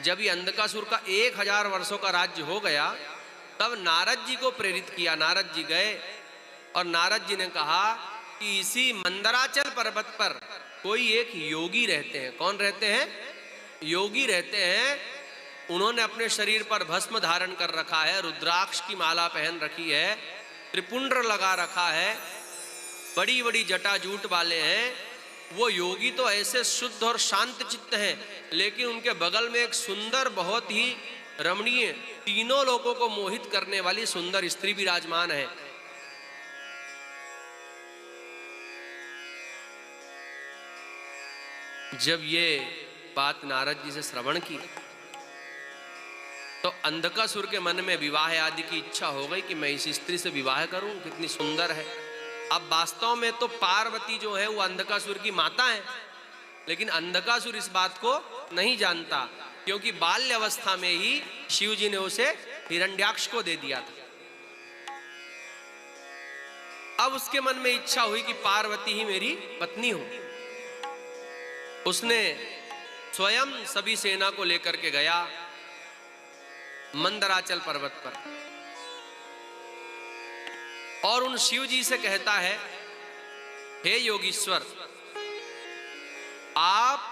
जब ये अंधकासुर का 1000 वर्षों का राज्य हो गया, तब नारद जी को प्रेरित किया। नारद जी गए और नारद जी ने कहा कि इसी मंदराचल पर्वत पर कोई एक योगी रहते हैं। कौन रहते हैं? योगी रहते हैं। उन्होंने अपने शरीर पर भस्म धारण कर रखा है, रुद्राक्ष की माला पहन रखी है, त्रिपुंड्र लगा रखा है, बड़ी बड़ी जटाजूट वाले हैं। वो योगी तो ऐसे शुद्ध और शांत चित्त हैं, लेकिन उनके बगल में एक सुंदर, बहुत ही रमणीय, तीनों लोगों को मोहित करने वाली सुंदर स्त्री विराजमान है। जब ये बात नारद जी से श्रवण की तो अंधकासुर के मन में विवाह आदि की इच्छा हो गई कि मैं इस स्त्री से विवाह करूं, कितनी सुंदर है। अब वास्तव में तो पार्वती जो है वो अंधकासुर की माता है, लेकिन अंधकासुर इस बात को नहीं जानता, क्योंकि बाल्य अवस्था में ही शिव जी ने उसे हिरण्याक्ष को दे दिया था। अब उसके मन में इच्छा हुई कि पार्वती ही मेरी पत्नी हो। उसने स्वयं सभी सेना को लेकर के गया मंदराचल पर्वत पर और उन शिव जी से कहता है, हे योगीश्वर, आप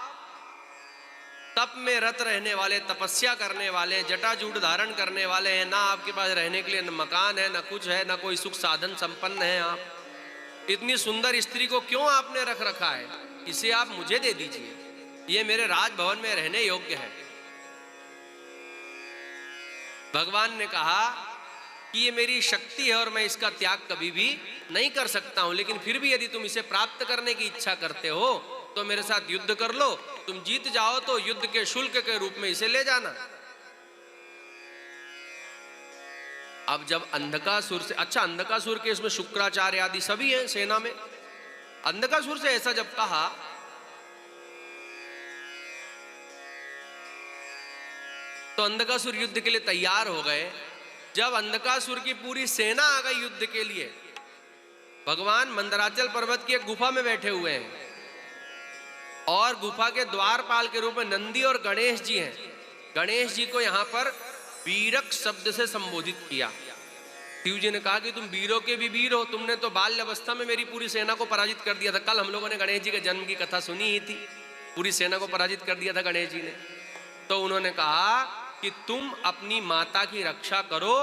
तप में रत रहने वाले, तपस्या करने वाले, जटाजूट धारण करने वाले हैं। ना आपके पास रहने के लिए न मकान है, ना कुछ है, ना कोई सुख साधन संपन्न है। आप इतनी सुंदर स्त्री को क्यों आपने रख रखा है? इसे आप मुझे दे दीजिए, ये मेरे राजभवन में रहने योग्य है। भगवान ने कहा कि ये मेरी शक्ति है और मैं इसका त्याग कभी भी नहीं कर सकता हूं, लेकिन फिर भी यदि तुम इसे प्राप्त करने की इच्छा करते हो तो मेरे साथ युद्ध कर लो। तुम जीत जाओ तो युद्ध के शुल्क के रूप में इसे ले जाना। अब जब अंधकासुर से, अच्छा अंधकासुर के इसमें शुक्राचार्य आदि सभी हैं सेना में, अंधकासुर से ऐसा जब कहा तो अंधकासुर युद्ध के लिए तैयार हो गए। जब अंधकासुर की पूरी सेना आ गई युद्ध के लिए, भगवान मंदराचल पर्वत की एक गुफा में बैठे हुए हैं और गुफा के द्वारपाल के रूप में नंदी और गणेश जी हैं। गणेश जी को यहां पर वीरक शब्द से संबोधित किया। शिव जी ने कहा कि तुम वीरों के भी वीर हो, तुमने तो बाल्य अवस्था में मेरी पूरी सेना को पराजित कर दिया था। कल हम लोगों ने गणेश जी के जन्म की कथा सुनी ही थी, पूरी सेना को पराजित कर दिया था गणेश जी ने। तो उन्होंने कहा कि तुम अपनी माता की रक्षा करो,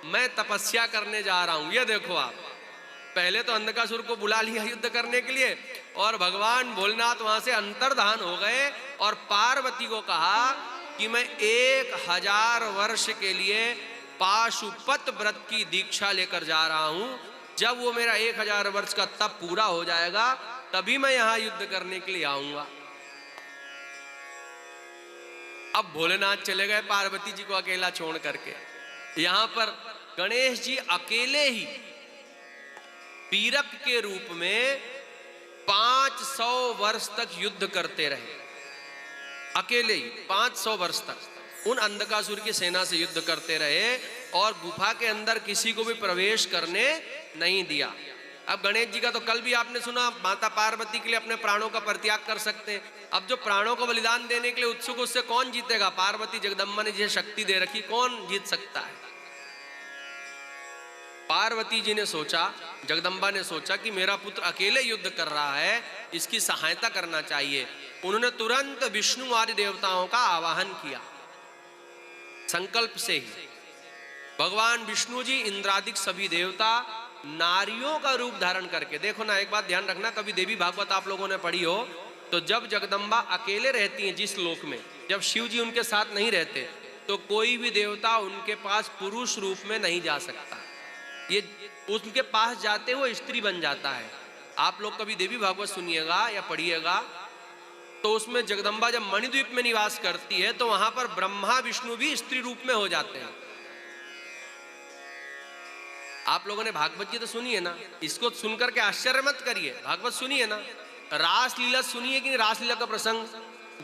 मैं तपस्या करने जा रहा हूं। ये देखो, आप पहले तो अंधकासुर को बुला लिया युद्ध करने के लिए और भगवान भोलेनाथ वहां से अंतर्धान हो गए और पार्वती को कहा कि मैं 1000 वर्ष के लिए पाशुपत व्रत की दीक्षा लेकर जा रहा हूं। जब वो मेरा 1000 वर्ष का तप पूरा हो जाएगा तभी मैं यहां युद्ध करने के लिए आऊंगा। अब भोलेनाथ चले गए पार्वती जी को अकेला छोड़ करके। यहां पर गणेश जी अकेले ही पीरक के रूप में 500 वर्ष तक युद्ध करते रहे। अकेले ही 500 वर्ष तक उन अंधकासुर की सेना से युद्ध करते रहे और गुफा के अंदर किसी को भी प्रवेश करने नहीं दिया। अब गणेश जी का तो कल भी आपने सुना, माता पार्वती के लिए अपने प्राणों का परित्याग कर सकते हैं। अब जो प्राणों को बलिदान देने के लिए उत्सुक, उससे कौन जीतेगा? पार्वती जगदम्बा ने जिसे शक्ति दे रखी, कौन जीत सकता है? पार्वती जी ने सोचा, जगदम्बा ने सोचा कि मेरा पुत्र अकेले युद्ध कर रहा है, इसकी सहायता करना चाहिए। उन्होंने तुरंत विष्णु आदि देवताओं का आवाहन किया। संकल्प से ही भगवान विष्णु जी, इंद्रादिक सभी देवता नारियों का रूप धारण करके, देखो ना, एक बात ध्यान रखना, कभी देवी भागवत आप लोगों ने पढ़ी हो तो जब जगदम्बा अकेले रहती हैं जिस लोक में, जब शिव जी उनके साथ नहीं रहते, तो कोई भी देवता उनके पास पुरुष रूप में नहीं जा सकता। ये उनके पास जाते वो स्त्री बन जाता है। आप लोग कभी देवी भागवत सुनिएगा या पढ़िएगा तो उसमें जगदम्बा जब मणिद्वीप में निवास करती है तो वहां पर ब्रह्मा विष्णु भी स्त्री रूप में हो जाते हैं। आप लोगों ने भागवत जी तो सुनी है ना, इसको सुनकर के आश्चर्य मत करिए, भागवत सुनिए ना। रासलीला सुनिए कि रासलीला का प्रसंग,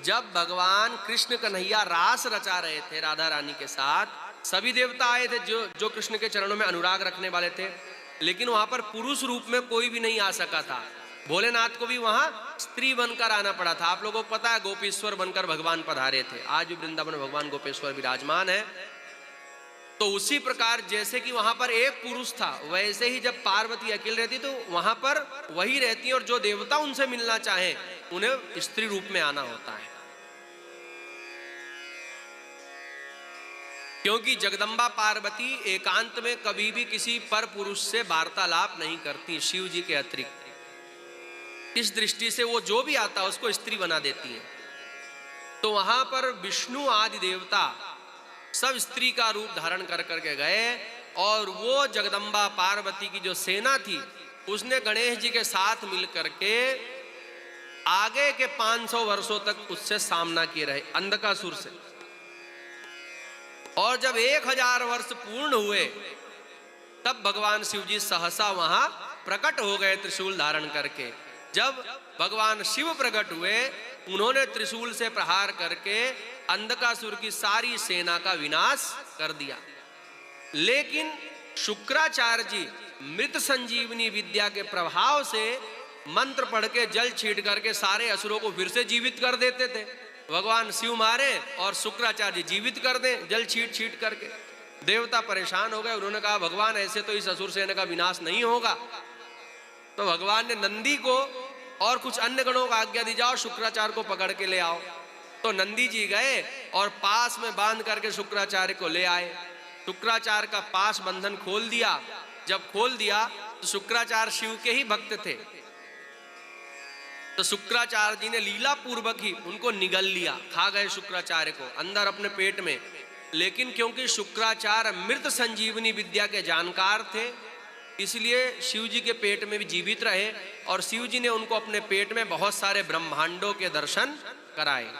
जब भगवान कृष्ण कन्हैया रास रचा रहे थे राधा रानी के साथ, सभी देवता आए थे जो कृष्ण के चरणों में अनुराग रखने वाले थे, लेकिन वहां पर पुरुष रूप में कोई भी नहीं आ सका था। भोलेनाथ को भी वहां स्त्री बनकर आना पड़ा था। आप लोगों को पता है गोपेश्वर बनकर भगवान पधारे थे। आज भी वृंदावन में भगवान गोपेश्वर विराजमान है। तो उसी प्रकार जैसे कि वहां पर एक पुरुष था, वैसे ही जब पार्वती अकेले रहती तो वहां पर वही रहती है, और जो देवता उनसे मिलना चाहे उन्हें स्त्री रूप में आना होता है। क्योंकि जगदम्बा पार्वती एकांत में कभी भी किसी पर पुरुष से वार्तालाप नहीं करती शिव जी के अतिरिक्त। इस दृष्टि से वो जो भी आता है उसको स्त्री बना देती है। तो वहां पर विष्णु आदि देवता सब स्त्री का रूप धारण कर करके गए, और वो जगदम्बा पार्वती की जो सेना थी उसने गणेश जी के साथ मिलकर के आगे के 500 वर्षों तक उससे सामना किए रहे, अंधकासुर से। और जब 1000 वर्ष पूर्ण हुए तब भगवान शिव जी सहसा वहां प्रकट हो गए त्रिशूल धारण करके। जब भगवान शिव प्रकट हुए, उन्होंने त्रिशूल से प्रहार करके अंधकासुर की सारी सेना का विनाश कर दिया। लेकिन शुक्राचार्य जी मृत संजीवनी विद्या के प्रभाव से मंत्र पढ़ के जल छीट करके सारे असुरों को फिर से जीवित कर देते थे। भगवान शिव मारे और शुक्राचार्य जीवित कर दें जल छीट छीट करके। देवता परेशान हो गए, उन्होंने कहा भगवान ऐसे तो इस असुर सेना का विनाश नहीं होगा। तो भगवान ने नंदी को और कुछ अन्य गणों को आज्ञा दी, जाओ शुक्राचार्य को पकड़ के ले आओ। तो नंदी जी गए और पास में बांध करके शुक्राचार्य को ले आए। शुक्राचार्य का पास बंधन खोल दिया। जब खोल दिया तो शुक्राचार्य शिव के ही भक्त थे, तो शुक्राचार्य जी ने लीला पूर्वक ही उनको निगल लिया, खा गए शुक्राचार्य को अंदर अपने पेट में। लेकिन क्योंकि शुक्राचार्य मृत संजीवनी विद्या के जानकार थे, इसलिए शिव जी के पेट में भी जीवित रहे, और शिव जी ने उनको अपने पेट में बहुत सारे ब्रह्मांडों के दर्शन कराए।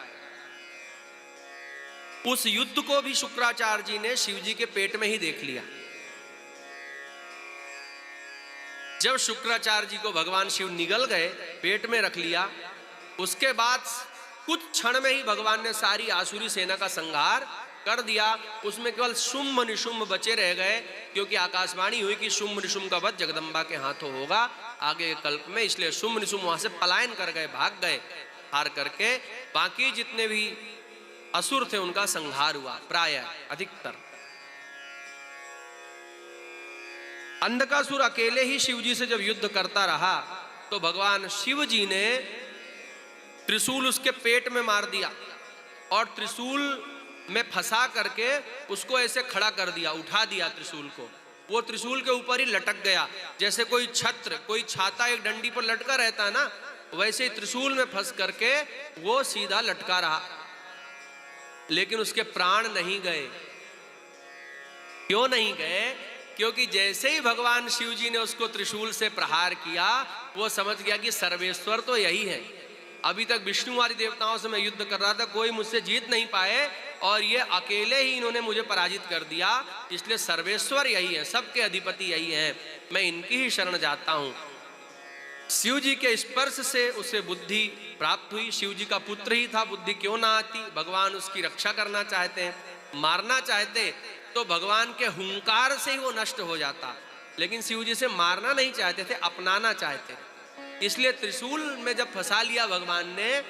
उस युद्ध को भी शुक्राचार्य जी ने शिव जी के पेट में ही देख लिया। जब शुक्राचार्य जी को भगवान शिव निगल गए, पेट में रख लिया, उसके बाद कुछ क्षण में ही भगवान ने सारी आसुरी सेना का संहार कर दिया। उसमें केवल शुंभ निशुंभ बचे रह गए, क्योंकि आकाशवाणी हुई कि शुंभ निशुंभ का वध जगदम्बा के हाथों होगा आगे के कल्प में। इसलिए शुंभ निशुंभ वहां से पलायन कर गए, भाग गए हार करके। बाकी जितने भी असुर थे उनका संहार हुआ, प्राय अधिकतर। अंधकासुर अकेले ही शिव जी से जब युद्ध करता रहा तो भगवान शिव जी ने त्रिशूल उसके पेट में मार दिया, और त्रिशूल में फंसा करके उसको ऐसे खड़ा कर दिया, उठा दिया त्रिशूल को। वो त्रिशूल के ऊपर ही लटक गया, जैसे कोई छत्र, कोई छाता एक डंडी पर लटका रहता है ना, वैसे ही त्रिशूल में फंस करके वो सीधा लटका रहा। लेकिन उसके प्राण नहीं गए। क्यों नहीं गए? क्योंकि जैसे ही भगवान शिव जी ने उसको त्रिशूल से प्रहार किया, वो समझ गया कि सर्वेश्वर तो यही है। अभी तक विष्णु आदि देवताओं से मैं युद्ध कर रहा था, कोई मुझसे जीत नहीं पाए, और ये अकेले ही इन्होंने मुझे पराजित कर दिया। इसलिए सर्वेश्वर यही है, सबके अधिपति यही है, मैं इनकी ही शरण जाता हूं। शिव जी के स्पर्श से उसे बुद्धि प्राप्त हुई। शिव जी का पुत्र ही था, बुद्धि क्यों ना आती? भगवान उसकी रक्षा करना चाहते हैं, मारना चाहते तो भगवान के हुंकार से ही वो नष्ट हो जाता। लेकिन शिव जी से मारना नहीं चाहते थे, अपनाना चाहते थे। इसलिए त्रिशूल में जब फंसा लिया भगवान ने,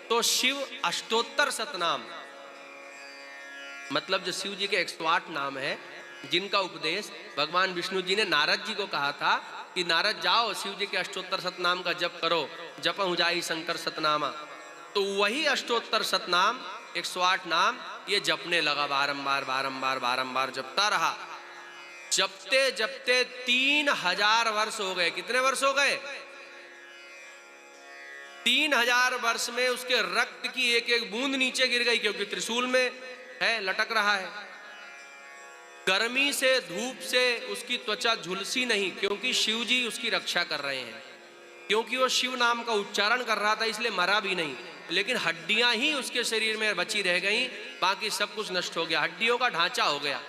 तो शिव अष्टोत्तर शतनाम, मतलब जो शिव जी के 108 नाम है, जिनका उपदेश भगवान विष्णु जी ने नारद जी को कहा था कि नारद जाओ शिव जी के अष्टोत्तर शतनाम का जप करो, जपं जाई शंकर सतनामा। तो वही अष्टोत्तर शतनाम 108 नाम ये जपने लगा, बारंबार बारंबार बारंबार जपता रहा। जपते जपते 3000 वर्ष हो गए। कितने वर्ष हो गए? 3000 वर्ष में उसके रक्त की एक एक बूंद नीचे गिर गई, क्योंकि त्रिशूल में है, लटक रहा है। गर्मी से, धूप से उसकी त्वचा झुलसी नहीं, क्योंकि शिव जी उसकी रक्षा कर रहे हैं। क्योंकि वो शिव नाम का उच्चारण कर रहा था, इसलिए मरा भी नहीं। लेकिन हड्डियां ही उसके शरीर में बची रह गईं, बाकी सब कुछ नष्ट हो गया, हड्डियों का ढांचा हो गया।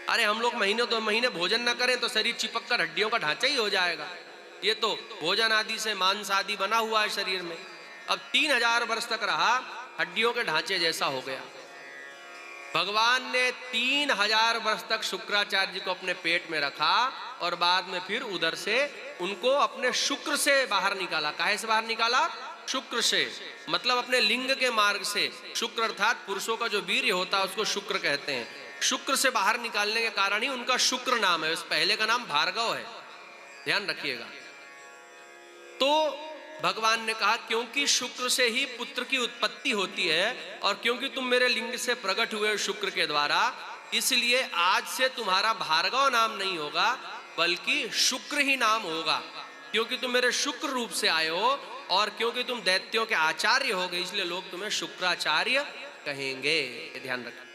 अरे हम लोग महीने 2 महीने भोजन न करें तो शरीर चिपक कर हड्डियों का ढांचा ही हो जाएगा। ये तो भोजन आदि से मांस आदि बना हुआ है शरीर में। अब 3000 वर्ष तक रहा, हड्डियों के ढांचे जैसा हो गया। भगवान ने 3000 वर्ष तक शुक्राचार्य जी को अपने पेट में रखा, और बाद में फिर उधर से उनको अपने शुक्र से बाहर निकाला। काहे से बाहर निकाला? शुक्र से, मतलब अपने लिंग के मार्ग से। शुक्र अर्थात पुरुषों का जो वीर्य होता है उसको शुक्र कहते हैं। शुक्र से बाहर निकालने के कारण ही उनका शुक्र नाम है। उस पहले का नाम भार्गव है, ध्यान रखिएगा। तो भगवान ने कहा क्योंकि शुक्र से ही पुत्र की उत्पत्ति होती है और क्योंकि तुम मेरे लिंग से प्रकट हुए शुक्र के द्वारा, इसलिए आज से तुम्हारा भार्गव नाम नहीं होगा बल्कि शुक्र ही नाम होगा। क्योंकि तुम मेरे शुक्र रूप से आए हो और क्योंकि तुम दैत्यों के आचार्य हो गए, इसलिए लोग तुम्हें शुक्राचार्य कहेंगे। ध्यान रखना।